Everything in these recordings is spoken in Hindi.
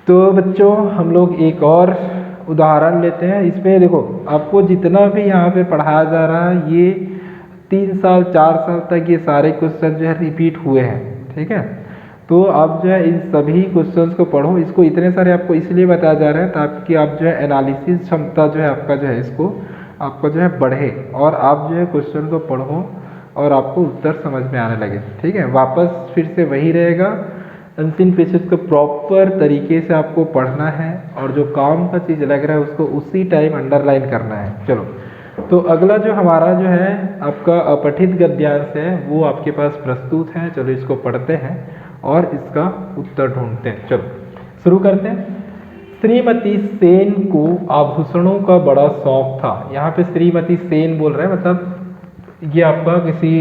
तो बच्चों हम लोग एक और उदाहरण लेते हैं। इसमें देखो आपको जितना भी यहाँ पे पढ़ाया जा रहा है ये 3 साल 4 साल तक ये सारे क्वेश्चन जो है रिपीट हुए हैं, ठीक है। तो आप जो है इन सभी क्वेश्चंस को पढ़ो। इसको इतने सारे आपको इसलिए बताया जा रहा है ताकि आप जो है एनालिसिस क्षमता जो है आपका जो है इसको आपका जो है बढ़े और आप जो है क्वेश्चन को पढ़ो और आपको उत्तर समझ में आने लगे, ठीक है। वापस फिर से वही रहेगा, अनसीन पेसेज को प्रॉपर तरीके से आपको पढ़ना है और जो काम का चीज़ लग रहा है उसको उसी टाइम अंडरलाइन करना है। चलो तो अगला जो हमारा जो है आपका अपठित गद्यांश है वो आपके पास प्रस्तुत है। चलो इसको पढ़ते हैं और इसका उत्तर ढूंढते हैं। चलो शुरू करते हैं। श्रीमती सेन को आभूषणों का बड़ा शौक था। यहाँ पे श्रीमती सेन बोल रहे हैं, मतलब ये आपका किसी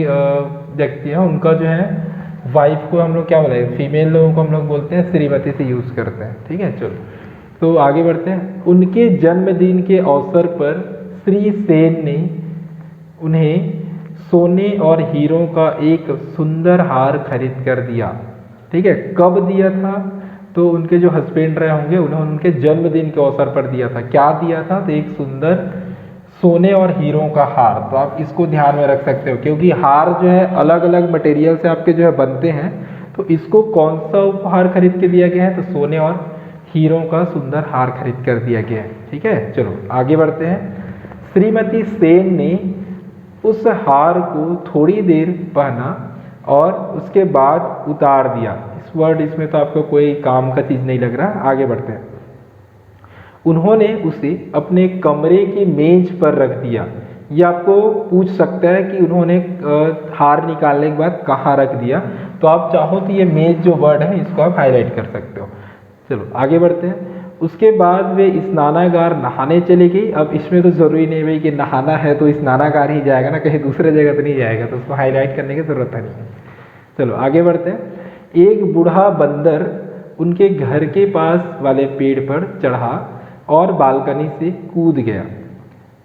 व्यक्ति है, उनका जो है वाइफ को हम लोग क्या बोले, फीमेल लोगों को हम लोग बोलते हैं श्रीमती से यूज करते हैं, ठीक है। चलो तो आगे बढ़ते हैं। उनके जन्मदिन के अवसर पर श्री सेन ने उन्हें सोने और हीरों का एक सुंदर हार खरीद कर दिया, ठीक है। कब दिया था? तो उनके जो हस्बैंड रहे होंगे उन्होंने उनके जन्मदिन के अवसर पर दिया था। क्या दिया था? तो एक सुंदर सोने और हीरों का हार। तो आप इसको ध्यान में रख सकते हो क्योंकि हार जो है अलग अलग मटेरियल से आपके जो है बनते हैं। तो इसको कौन सा उपहार खरीद के दिया गया है? तो सोने और हीरों का सुंदर हार खरीद कर दिया गया है, ठीक है। चलो आगे बढ़ते हैं। श्रीमती सेन ने उस हार को थोड़ी देर पहना और उसके बाद उतार दिया। इस वर्ड इसमें तो आपको कोई काम का चीज़ नहीं लग रहा। आगे बढ़ते हैं। उन्होंने उसे अपने कमरे की मेज पर रख दिया। ये आपको पूछ सकता है कि उन्होंने हार निकालने के बाद कहाँ रख दिया। तो आप चाहो तो ये मेज जो वर्ड है इसको आप हाईलाइट कर सकते हो। चलो आगे बढ़ते हैं। उसके बाद वे स्नानागार नहाने चली गई। अब इसमें तो ज़रूरी नहीं भाई कि नहाना है तो स्नानागार ही जाएगा ना, कहीं दूसरे जगह तो नहीं जाएगा, तो उसको हाईलाइट करने की ज़रूरत नहीं है। चलो आगे बढ़ते हैं। एक बूढ़ा बंदर उनके घर के पास वाले पेड़ पर चढ़ा और बालकनी से कूद गया।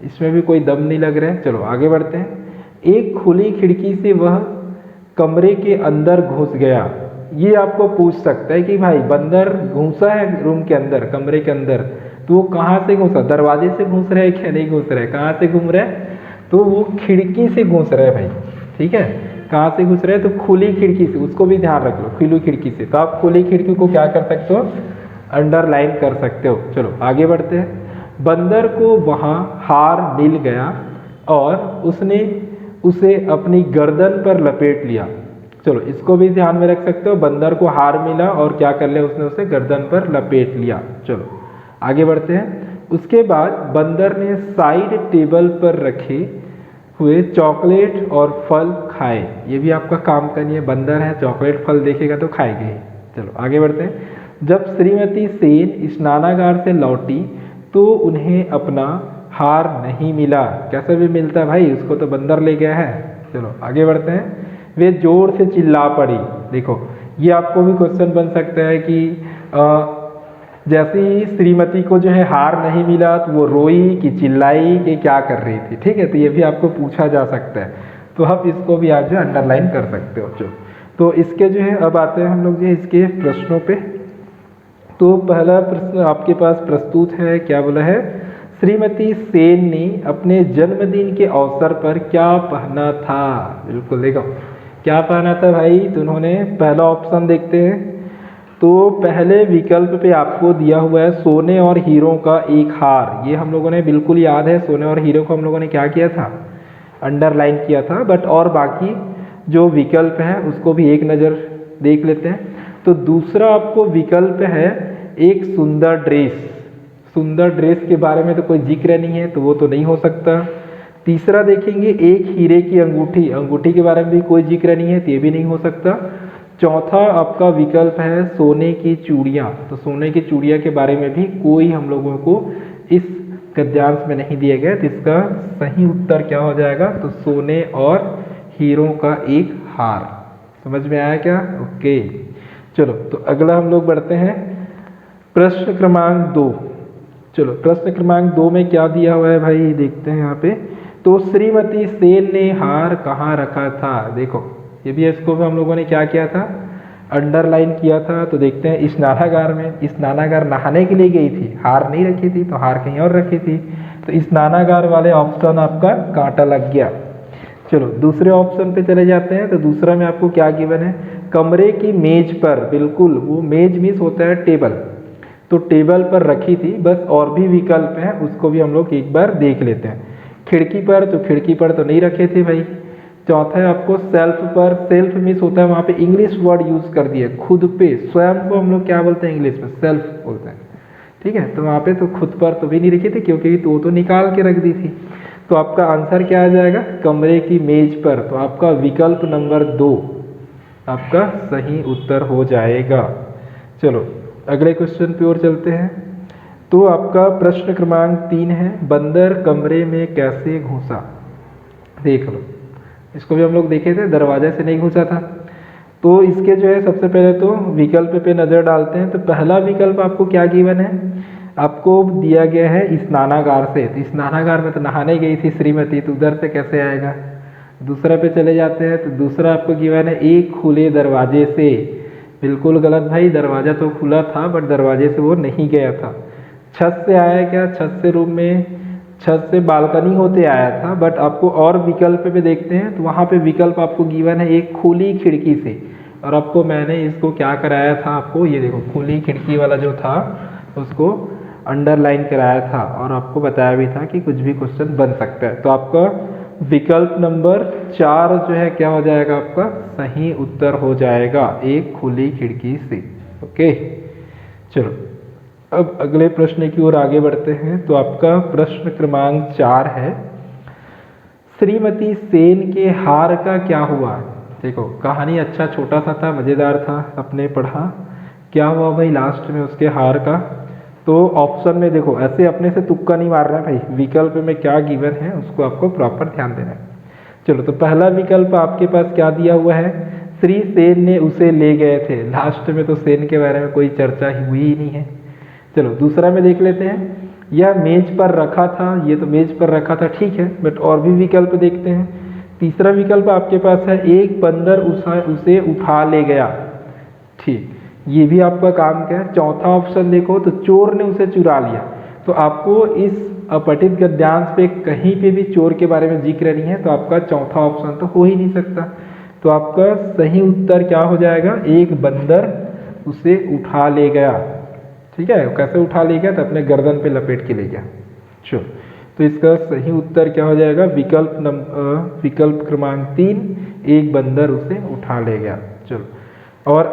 इसमें भी कोई दम नहीं लग रहा है। चलो आगे बढ़ते हैं। एक खुली खिड़की से वह कमरे के अंदर घुस गया। ये आपको पूछ सकता है कि भाई बंदर घुसा है रूम के अंदर, कमरे के अंदर, तो वो कहाँ से घुसा? दरवाजे से घुस रहा है क्या नहीं घुस रहा है? कहाँ से घूम रहा है? तो वो खिड़की से घुस रहा है भाई, ठीक है। कहाँ से घुस रहा है? तो खुली खिड़की से, उसको भी ध्यान रख लो, खुली खिड़की से। तो आप खुली खिड़की को क्या कर सकते हो? अंडरलाइन कर सकते हो। चलो आगे बढ़ते हैं। बंदर को वहाँ हार मिल गया और उसने उसे अपनी गर्दन पर लपेट लिया। चलो इसको भी ध्यान में रख सकते हो। बंदर को हार मिला और क्या कर लिया उसने? उसे गर्दन पर लपेट लिया। चलो आगे बढ़ते हैं। उसके बाद बंदर ने साइड टेबल पर रखे हुए चॉकलेट और फल खाए। ये भी आपका काम का नहीं है, बंदर है, चॉकलेट फल देखेगा तो खाएगा ही। चलो आगे बढ़ते हैं। जब श्रीमती सेन स्नानागार से लौटी तो उन्हें अपना हार नहीं मिला। कैसे भी मिलता है भाई, उसको तो बंदर ले गया है। चलो आगे बढ़ते हैं। वे जोर से चिल्ला पड़ी। देखो ये आपको भी क्वेश्चन बन सकता है कि जैसे ही श्रीमती को जो है हार नहीं मिला तो वो रोई कि चिल्लाई कि क्या कर रही थी, ठीक है। तो ये भी आपको पूछा जा सकता है। तो आप इसको भी आप जो अंडरलाइन कर सकते हो। जो तो इसके जो है अब आते हैं हम लोग जो इसके प्रश्नों पे। तो पहला प्रश्न आपके पास प्रस्तुत है, क्या बोला है? श्रीमती सेन ने अपने जन्मदिन के अवसर पर क्या पहना था? बिल्कुल देखो क्या पहना था भाई। तो उन्होंने पहला ऑप्शन देखते हैं। तो पहले विकल्प पे आपको दिया हुआ है सोने और हीरों का एक हार। ये हम लोगों ने बिल्कुल याद है, सोने और हीरो को हम लोगों ने क्या किया था? अंडरलाइन किया था। बट और बाकी जो विकल्प है उसको भी एक नज़र देख लेते हैं। तो दूसरा आपको विकल्प है एक सुंदर ड्रेस। सुंदर ड्रेस के बारे में तो कोई जिक्र नहीं है, तो वो तो नहीं हो सकता। तीसरा देखेंगे एक हीरे की अंगूठी। अंगूठी के बारे में भी कोई जिक्र नहीं है, तो ये भी नहीं हो सकता। चौथा आपका विकल्प है सोने की चूड़ियाँ। तो सोने की चूड़ियाँ के बारे में भी कोई हम लोगों को इस गद्यांश में नहीं दिया गया। तो इसका सही उत्तर क्या हो जाएगा? तो सोने और हीरों का एक हार। समझ में आया क्या? ओके चलो तो अगला हम लोग बढ़ते हैं प्रश्न क्रमांक 2। चलो प्रश्न क्रमांक 2 में क्या दिया हुआ है भाई, देखते हैं यहाँ पे। तो श्रीमती सेन ने हार कहाँ रखा था? देखो ये भी, इसको भी हम लोगों ने क्या किया था? अंडरलाइन किया था। तो देखते हैं स्नानागार में, स्नानागार नहाने के लिए गई थी, हार नहीं रखी थी, तो हार कहीं और रखी थी। तो स्नानागार वाले ऑप्शन आपका कांटा लग गया। चलो दूसरे ऑप्शन पे चले जाते हैं। तो दूसरा में आपको क्या गिवन है, कमरे की मेज पर, बिल्कुल वो मेज मीन्स होता है टेबल, तो टेबल पर रखी थी बस। और भी विकल्प हैं, उसको भी हम लोग एक बार देख लेते हैं। खिड़की पर, तो खिड़की पर तो नहीं रखे थे भाई। चौथा है आपको सेल्फ पर, सेल्फ मीन्स होता है वहाँ पे इंग्लिश वर्ड यूज कर दिए, खुद पे, स्वयं को हम लोग क्या बोलते हैं इंग्लिश में, सेल्फ बोलते हैं। ठीक है, तो वहाँ पे तो खुद पर तो भी नहीं रखी थी क्योंकि तो निकाल के रख दी थी। तो आपका आंसर क्या आ जाएगा, कमरे की मेज पर। तो आपका विकल्प नंबर 2 आपका सही उत्तर हो जाएगा। चलो अगले क्वेश्चन पे और चलते हैं। तो आपका प्रश्न क्रमांक 3 है, बंदर कमरे में कैसे घुसा। देख लो, इसको भी हम लोग देखे थे, दरवाजे से नहीं घुसा था। तो इसके जो है सबसे पहले तो विकल्प पे नज़र डालते हैं। तो पहला विकल्प आपको क्या गिवन है, आपको दिया गया है स्नानागार से। तो स्नानागार में तो नहाने गई थी श्रीमती, तो उधर से कैसे आएगा। दूसरा पे चले जाते हैं। तो दूसरा आपको गिवन है एक खुले दरवाजे से। बिल्कुल गलत भाई, दरवाजा तो खुला था बट दरवाजे से वो नहीं गया था। छत से आया क्या, छत से रूम में, छत से बालकनी होते आया था। बट आपको और विकल्प पे देखते हैं। तो वहाँ पे विकल्प आपको गिवन है एक खुली खिड़की से। और आपको मैंने इसको क्या कराया था, आपको ये देखो खुली खिड़की वाला जो था उसको अंडरलाइन कराया था और आपको बताया भी था कि कुछ भी क्वेश्चन बन सकता है। तो आपका विकल्प नंबर 4 जो है क्या हो जाएगा, आपका सही उत्तर हो जाएगा, एक खुली खिड़की से। ओके, चलो अब अगले प्रश्न की ओर आगे बढ़ते हैं। तो आपका प्रश्न क्रमांक 4 है, श्रीमती सेन के हार का क्या हुआ। देखो कहानी अच्छा छोटा सा था, मज़ेदार था, अपने पढ़ा। क्या हुआ भाई लास्ट में उसके हार का। तो ऑप्शन में देखो, ऐसे अपने से तुक्का नहीं मारना है भाई, विकल्प में क्या गिवन है उसको आपको प्रॉपर ध्यान देना है। चलो तो पहला विकल्प आपके पास क्या दिया हुआ है, श्री सेन ने उसे ले गए थे। लास्ट में तो सेन के बारे में कोई चर्चा ही हुई ही नहीं है। चलो दूसरा में देख लेते हैं, यह मेज पर रखा था। ये तो मेज पर रखा था, ठीक है, बट और भी विकल्प देखते हैं। तीसरा विकल्प आपके पास है एक बंदर उसे उठा ले गया। ठीक, ये भी आपका काम क्या है। चौथा ऑप्शन देखो, तो चोर ने उसे चुरा लिया। तो आपको इस अपठित गद्यांश पे कहीं पे भी चोर के बारे में जिक्र नहीं है, तो आपका चौथा ऑप्शन तो हो ही नहीं सकता। तो आपका सही उत्तर क्या हो जाएगा, एक बंदर उसे उठा ले गया। ठीक है, कैसे उठा ले गया, तो अपने गर्दन पे लपेट के ले गया। चलो तो इसका सही उत्तर क्या हो जाएगा, विकल्प क्रमांक 3, एक बंदर उसे उठा ले गया। चलो और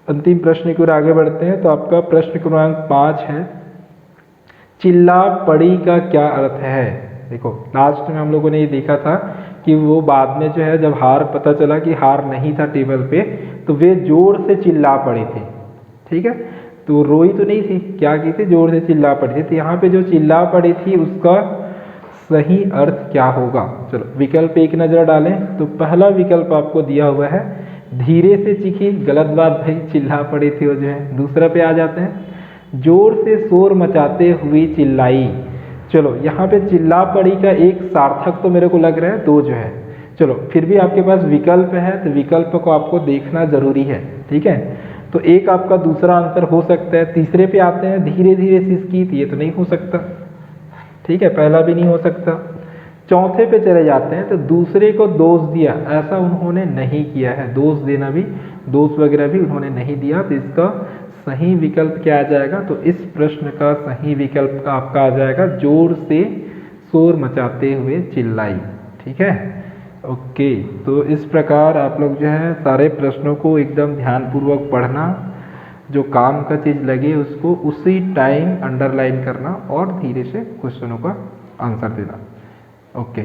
अंतिम प्रश्न की ओर आगे बढ़ते हैं। तो आपका प्रश्न क्रमांक 5 है, चिल्ला पड़ी का क्या अर्थ है। देखो लास्ट में हम लोगों ने ये देखा था कि वो बाद में जो है जब हार पता चला कि हार नहीं था टेबल पे, तो वे जोर से चिल्ला पड़ी थी। ठीक है, तो रोई तो नहीं थी, क्या की थी, जोर से चिल्ला पड़ी थी। तो यहाँ पे जो चिल्ला पड़ी थी उसका सही अर्थ क्या होगा। चलो विकल्प एक नज़र डालें। तो पहला विकल्प आपको दिया हुआ है धीरे से चीखी, गलत बात भाई, चिल्ला पड़ी थी वो जो है। दूसरा पे आ जाते हैं, जोर से शोर मचाते हुए चिल्लाई। चलो यहाँ पे चिल्ला पड़ी का एक सार्थक तो मेरे को लग रहा है 2 जो है। चलो फिर भी आपके पास विकल्प है, तो विकल्प को आपको देखना जरूरी है। ठीक है, तो एक आपका दूसरा आंसर हो सकता है। तीसरे पे आते हैं, धीरे धीरे सिसकी, ये तो नहीं हो सकता। ठीक है, पहला भी नहीं हो सकता। चौथे पे चले जाते हैं, तो दूसरे को दोष दिया, ऐसा उन्होंने नहीं किया है। दोष देना भी, दोष वगैरह भी उन्होंने नहीं दिया। तो इसका सही विकल्प क्या आ जाएगा, तो इस प्रश्न का सही विकल्प का आपका आ जाएगा जोर से शोर मचाते हुए चिल्लाई। ठीक है, ओके। तो इस प्रकार आप लोग जो है सारे प्रश्नों को एकदम ध्यानपूर्वक पढ़ना, जो काम का चीज़ लगे उसको उसी टाइम अंडरलाइन करना और धीरे से क्वेश्चनों का आंसर देना। ओके।